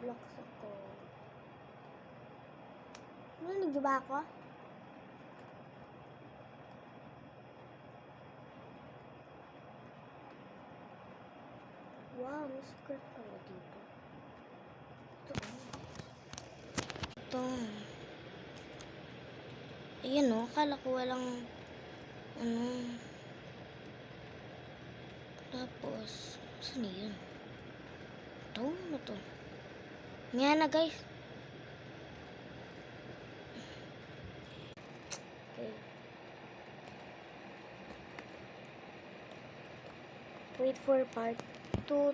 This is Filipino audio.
Roblox ako. Narinig ba ako? Wow, may secret pala dito. Ito. Ayan o, akala ko walang tapos, saan yun? Ito, ano to? Ngayon na guys. Okay. Wait for part 2.